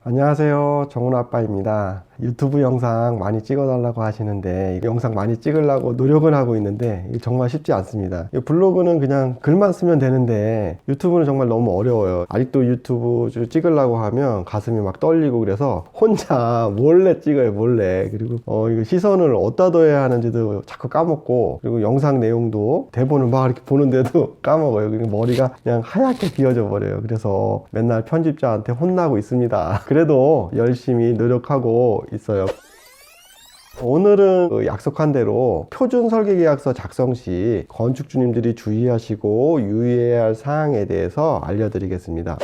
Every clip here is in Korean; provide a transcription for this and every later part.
안녕하세요, 정훈 아빠입니다. 유튜브 영상 많이 찍어달라고 하시는데 영상 많이 찍으려고 노력은 하고 있는데 정말 쉽지 않습니다. 블로그는 그냥 글만 쓰면 되는데 유튜브는 정말 너무 어려워요. 아직도 유튜브 찍으려고 하면 가슴이 막 떨리고 그래서 혼자 몰래 찍어요, 몰래. 그리고 이거 시선을 어디다 둬야 하는지도 자꾸 까먹고, 그리고 영상 내용도 대본을 막 이렇게 보는데도 까먹어요. 그리고 머리가 그냥 하얗게 비어져 버려요. 그래서 맨날 편집자한테 혼나고 있습니다. 그래도 열심히 노력하고 있어요. 오늘은 약속한 대로 표준 설계계약서 작성 시 건축주님들이 주의하시고 유의해야 할 사항에 대해서 알려드리겠습니다.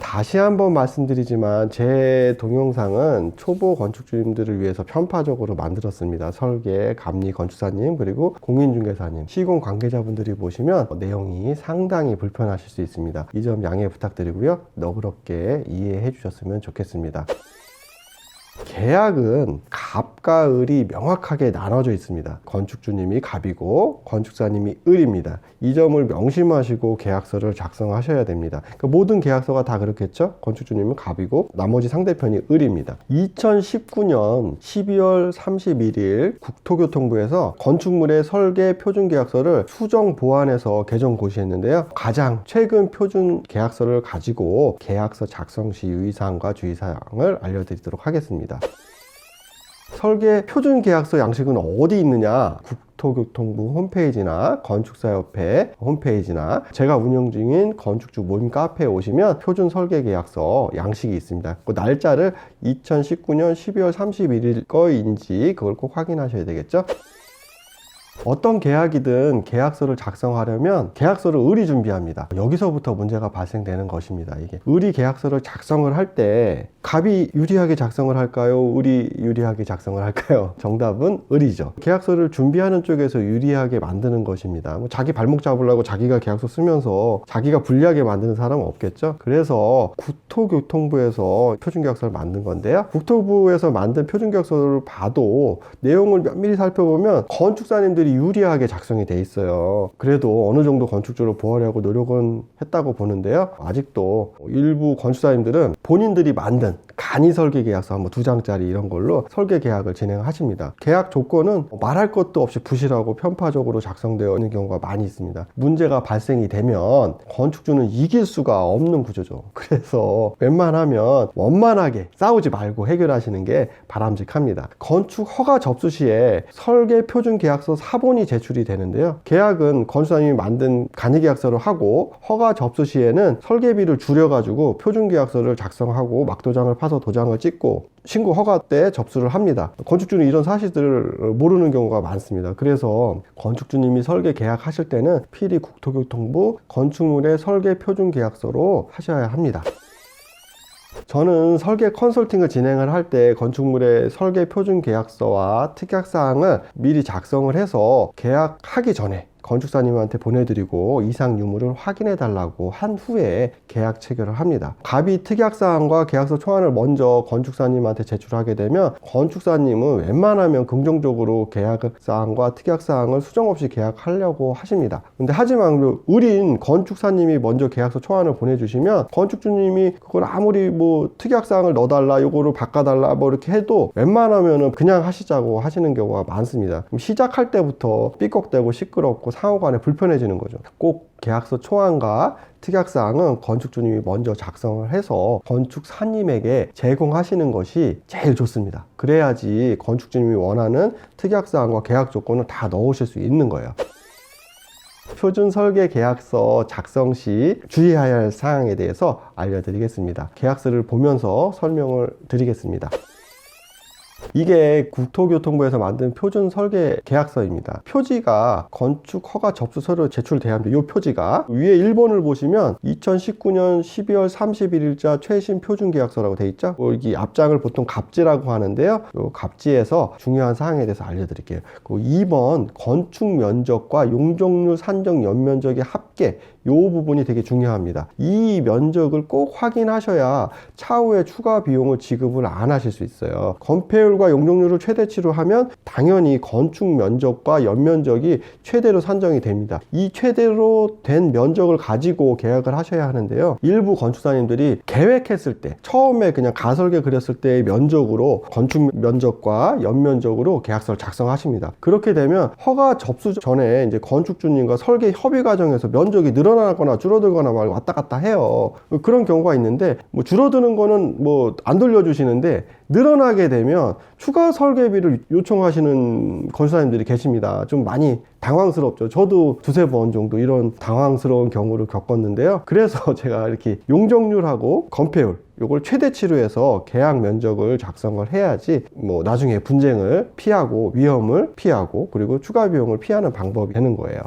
다시 한번 말씀드리지만 제 동영상은 초보 건축주님들을 위해서 편파적으로 만들었습니다. 설계, 감리 건축사님, 그리고 공인중개사님, 시공 관계자분들이 보시면 내용이 상당히 불편하실 수 있습니다. 이 점 양해 부탁드리고요. 너그럽게 이해해 주셨으면 좋겠습니다. 계약은 갑과 을이 명확하게 나눠져 있습니다. 건축주님이 갑이고 건축사님이 을입니다. 이 점을 명심하시고 계약서를 작성하셔야 됩니다. 그러니까 모든 계약서가 다 그렇겠죠? 건축주님은 갑이고 나머지 상대편이 을입니다. 2019년 12월 31일 국토교통부에서 건축물의 설계 표준계약서를 수정 보완해서 개정 고시했는데요. 가장 최근 표준계약서를 가지고 계약서 작성 시 유의사항과 주의사항을 알려드리도록 하겠습니다. 설계 표준계약서 양식은 어디 있느냐? 국토교통부 홈페이지나 건축사협회 홈페이지나 제가 운영 중인 건축주 모임 카페에 오시면 표준 설계계약서 양식이 있습니다. 그 날짜를 2019년 12월 31일 거인지 그걸 꼭 확인하셔야 되겠죠? 어떤 계약이든 계약서를 작성하려면 계약서를 을이 준비합니다. 여기서부터 문제가 발생되는 것입니다. 이게 을이 계약서를 작성을 할 때 갑이 유리하게 작성을 할까요? 을이 유리하게 작성을 할까요? 정답은 을이죠. 계약서를 준비하는 쪽에서 유리하게 만드는 것입니다. 자기 발목 잡으려고 자기가 계약서 쓰면서 자기가 불리하게 만드는 사람은 없겠죠. 그래서 국토교통부에서 표준계약서를 만든 건데요. 국토부에서 만든 표준계약서를 봐도 내용을 면밀히 살펴보면 건축사님들이 유리하게 작성이 돼 있어요. 그래도 어느 정도 건축주를 보호하려고 노력은 했다고 보는데요. 아직도 일부 건축사님들은 본인들이 만든 간이 설계 계약서 한번 2장짜리 이런 걸로 설계 계약을 진행하십니다. 계약 조건은 말할 것도 없이 부실하고 편파적으로 작성되어 있는 경우가 많이 있습니다. 문제가 발생이 되면 건축주는 이길 수가 없는 구조죠. 그래서 웬만하면 원만하게 싸우지 말고 해결하시는 게 바람직합니다. 건축 허가 접수 시에 설계 표준 계약서 사본이 제출이 되는데요. 계약은 건축사님이 만든 간이 계약서를 하고 허가 접수 시에는 설계비를 줄여가지고 표준 계약서를 작성하고 막도장을 파서 도장을 찍고 신고 허가 때 접수를 합니다. 건축주는 이런 사실들을 모르는 경우가 많습니다. 그래서 건축주님이 설계 계약하실 때는 필히 국토교통부 건축물의 설계 표준 계약서로 하셔야 합니다. 저는 설계 컨설팅을 진행을 할 때 건축물의 설계 표준 계약서와 특약사항을 미리 작성을 해서 계약하기 전에 건축사님한테 보내드리고 이상 유무를 확인해 달라고 한 후에 계약 체결을 합니다. 갑이 특약사항과 계약서 초안을 먼저 건축사님한테 제출하게 되면 건축사님은 웬만하면 긍정적으로 계약사항과 특약사항을 수정 없이 계약하려고 하십니다. 근데 하지만 을인 건축사님이 먼저 계약서 초안을 보내주시면 건축주님이 그걸 아무리 특약사항을 넣어달라, 요거를 바꿔달라 이렇게 해도 웬만하면 그냥 하시자고 하시는 경우가 많습니다. 시작할 때부터 삐걱대고 시끄럽고 상호간에 불편해지는 거죠. 꼭 계약서 초안과 특약사항은 건축주님이 먼저 작성을 해서 건축사님에게 제공하시는 것이 제일 좋습니다. 그래야지 건축주님이 원하는 특약사항과 계약 조건을 다 넣으실 수 있는 거예요. 표준 설계 계약서 작성 시 주의해야 할 사항에 대해서 알려드리겠습니다. 계약서를 보면서 설명을 드리겠습니다. 이게 국토교통부에서 만든 표준 설계 계약서입니다. 표지가 건축 허가 접수서로 제출돼야 합니다. 이 표지가 위에 1번을 보시면 2019년 12월 31일자 최신 표준 계약서라고 돼 있죠. 여기 앞장을 보통 갑지라고 하는데요. 이 갑지에서 중요한 사항에 대해서 알려드릴게요. 2번 건축 면적과 용적률 산정 연면적의 합계 이 부분이 되게 중요합니다. 이 면적을 꼭 확인하셔야 차후에 추가 비용을 지급을 안 하실 수 있어요. 건폐율과 용적률을 최대치로 하면 당연히 건축 면적과 연면적이 최대로 산정이 됩니다. 이 최대로 된 면적을 가지고 계약을 하셔야 하는데요. 일부 건축사님들이 계획했을 때 처음에 그냥 가설계 그렸을 때의 면적으로 건축 면적과 연면적으로 계약서를 작성하십니다. 그렇게 되면 허가 접수 전에 이제 건축주님과 설계 협의 과정에서 면적이 늘어나거나 줄어들거나 막 왔다 갔다 해요. 그런 경우가 있는데 뭐 줄어드는 거는 뭐 안 돌려주시는데 늘어나게 되면 추가 설계비를 요청하시는 건축사님들이 계십니다. 좀 많이 당황스럽죠. 저도 두세 번 정도 이런 당황스러운 경우를 겪었는데요. 그래서 제가 이렇게 용적률하고 건폐율 요걸 최대치로 해서 계약 면적을 작성을 해야지 뭐 나중에 분쟁을 피하고 위험을 피하고 그리고 추가 비용을 피하는 방법이 되는 거예요.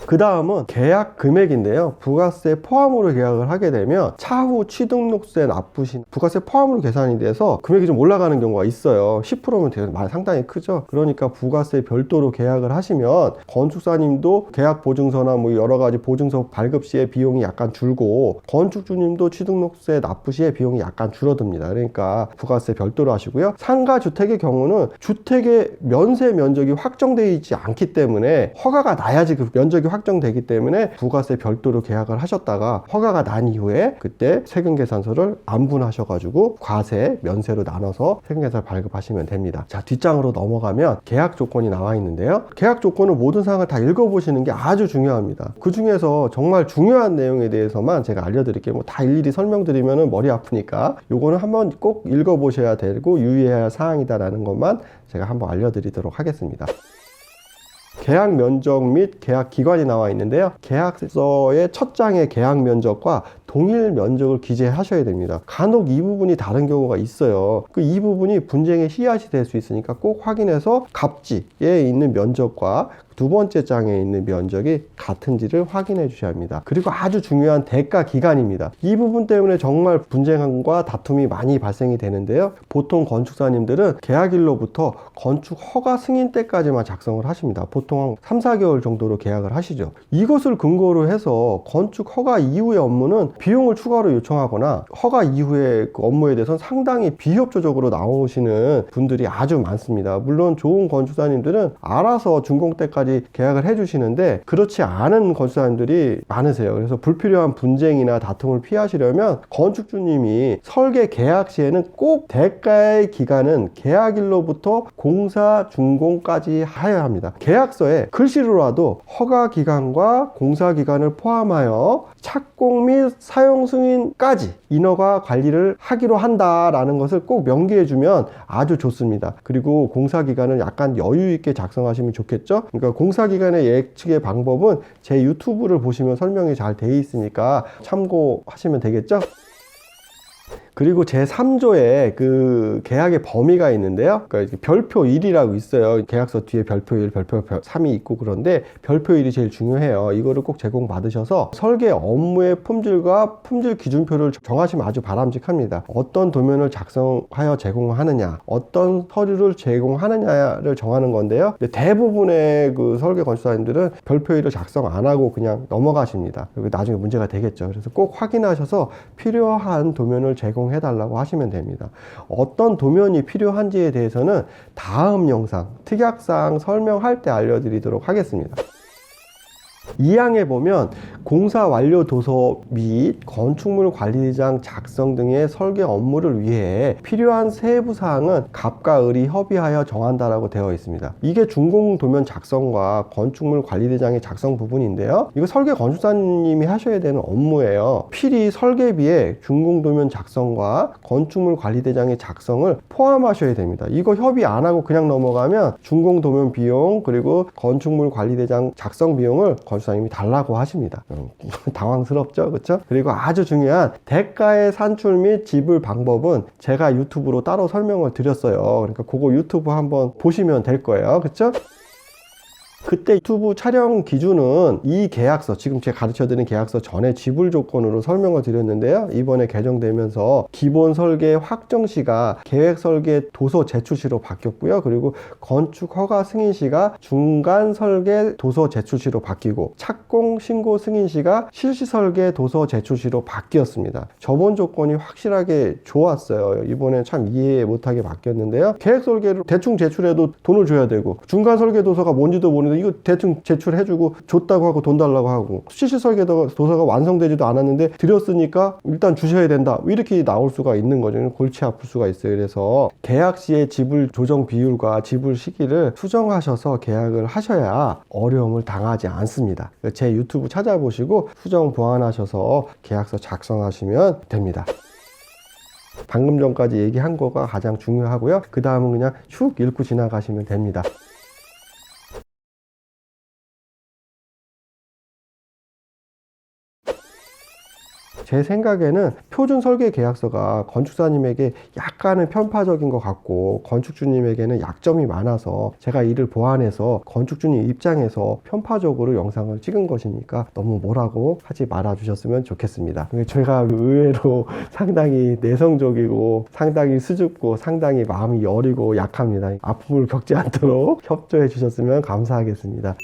그 다음은 계약 금액인데요. 부가세 포함으로 계약을 하게 되면 차후 취등록세 납부신 부가세 포함으로 계산이 돼서 금액이 좀 올라가는 경우가 있어요. 10%면 되게 상당히 크죠. 그러니까 부가세 별도로 계약을 하시면 건축사님도 계약 보증서나 뭐 여러 가지 보증서 발급 시에 비용이 약간 줄고 건축주님도 취등록세 납부 시에 비용이 약간 줄어듭니다. 그러니까 부가세 별도로 하시고요. 상가주택의 경우는 주택의 면세 면적이 확정되어 있지 않기 때문에 허가가 나야지 그 면적이 확정되기 때문에 부가세 별도로 계약을 하셨다가 허가가 난 이후에 그때 세금계산서를 안분하셔가지고 과세, 면세로 나눠서 세금계산을 발급하시면 됩니다. 자, 뒷장으로 넘어가면 계약 조건이 나와 있는데요. 계약 조건은 모든 사항을 다 읽어보시는 게 아주 중요합니다. 그 중에서 정말 중요한 내용에 대해서만 제가 알려드릴게요. 뭐 다 일일이 설명드리면 머리 아프니까 요거는 한번 꼭 읽어보셔야 되고 유의해야 할 사항이다라는 것만 제가 한번 알려드리도록 하겠습니다. 계약 면적 및 계약 기관이 나와 있는데요. 계약서의 첫 장의 계약 면적과 동일 면적을 기재하셔야 됩니다. 간혹 이 부분이 다른 경우가 있어요. 이 부분이 분쟁의 씨앗이 될 수 있으니까 꼭 확인해서 갑지에 있는 면적과 두 번째 장에 있는 면적이 같은지를 확인해 주셔야 합니다. 그리고 아주 중요한 대가 기간입니다. 이 부분 때문에 정말 분쟁과 다툼이 많이 발생이 되는데요. 보통 건축사님들은 계약일로부터 건축 허가 승인 때까지만 작성을 하십니다. 보통 3, 4개월 정도로 계약을 하시죠. 이것을 근거로 해서 건축 허가 이후의 업무는 비용을 추가로 요청하거나 허가 이후의 그 업무에 대해서는 상당히 비협조적으로 나오시는 분들이 아주 많습니다. 물론 좋은 건축사님들은 알아서 준공 때까지 계약을 해주시는데 그렇지 않은 건축사님들이 많으세요. 그래서 불필요한 분쟁이나 다툼을 피하시려면 건축주님이 설계 계약 시에는 꼭 대가의 기간은 계약일로부터 공사 준공까지 하여야 합니다. 계약서에 글씨로라도 허가 기간과 공사 기간을 포함하여 착공 및 사용 승인까지 인허가 관리를 하기로 한다라는 것을 꼭 명기해 주면 아주 좋습니다. 그리고 공사 기간을 약간 여유 있게 작성하시면 좋겠죠. 그러니까 공사 기간의 예측의 방법은 제 유튜브를 보시면 설명이 잘 돼 있으니까 참고하시면 되겠죠. 그리고 제3조에 그 계약의 범위가 있는데요. 그러니까 별표 1이라고 있어요. 계약서 뒤에 별표 1, 별표 3이 있고 그런데 별표 1이 제일 중요해요. 이거를 꼭 제공받으셔서 설계 업무의 품질과 품질 기준표를 정하시면 아주 바람직합니다. 어떤 도면을 작성하여 제공하느냐, 어떤 서류를 제공하느냐를 정하는 건데요. 대부분의 그 설계 건축사님들은 별표 1을 작성 안 하고 그냥 넘어가십니다. 나중에 문제가 되겠죠. 그래서 꼭 확인하셔서 필요한 도면을 제공해달라고 하시면 됩니다. 어떤 도면이 필요한지에 대해서는 다음 영상 특약사항 설명할 때 알려드리도록 하겠습니다. 2항에 보면 공사 완료 도서 및 건축물 관리장 작성 등의 설계 업무를 위해 필요한 세부 사항은 갑과 을이 협의하여 정한다라고 되어 있습니다. 이게 준공 도면 작성과 건축물 관리대장의 작성 부분인데요. 이거 설계 건축사님이 하셔야 되는 업무예요. 필히 설계비에 준공 도면 작성과 건축물 관리대장의 작성을 포함하셔야 됩니다. 이거 협의 안 하고 그냥 넘어가면 준공 도면 비용 그리고 건축물 관리대장 작성 비용을 건축사님이 달라고 하십니다. 당황스럽죠, 그렇죠? 그리고 아주 중요한 대가의 산출 및 지불 방법은 제가 유튜브로 따로 설명을 드렸어요. 그러니까 그거 유튜브 한번 보시면 될 거예요, 그렇죠? 그때 유튜브 촬영 기준은 이 계약서, 지금 제가 가르쳐드린 계약서 전에 지불 조건으로 설명을 드렸는데요. 이번에 개정되면서 기본 설계 확정 시가 계획 설계 도서 제출 시로 바뀌었고요. 그리고 건축 허가 승인 시가 중간 설계 도서 제출 시로 바뀌고, 착공 신고 승인 시가 실시 설계 도서 제출 시로 바뀌었습니다. 저번 조건이 확실하게 좋았어요. 이번에 참 이해 못하게 바뀌었는데요. 계획 설계를 대충 제출해도 돈을 줘야 되고, 중간 설계 도서가 뭔지도 모르는데 이거 대충 제출해주고 줬다고 하고 돈 달라고 하고, 실시 설계 도서가 완성되지도 않았는데 드렸으니까 일단 주셔야 된다, 이렇게 나올 수가 있는 거죠. 골치 아플 수가 있어요. 그래서 계약 시에 지불 조정 비율과 지불 시기를 수정하셔서 계약을 하셔야 어려움을 당하지 않습니다. 제 유튜브 찾아보시고 수정 보완하셔서 계약서 작성하시면 됩니다. 방금 전까지 얘기한 거가 가장 중요하고요. 그 다음은 그냥 쭉 읽고 지나가시면 됩니다. 제 생각에는 표준 설계 계약서가 건축사님에게 약간은 편파적인 것 같고, 건축주님에게는 약점이 많아서 제가 이를 보완해서 건축주님 입장에서 편파적으로 영상을 찍은 것이니까 너무 뭐라고 하지 말아 주셨으면 좋겠습니다. 제가 의외로 상당히 내성적이고 상당히 수줍고 상당히 마음이 여리고 약합니다. 아픔을 겪지 않도록 협조해 주셨으면 감사하겠습니다.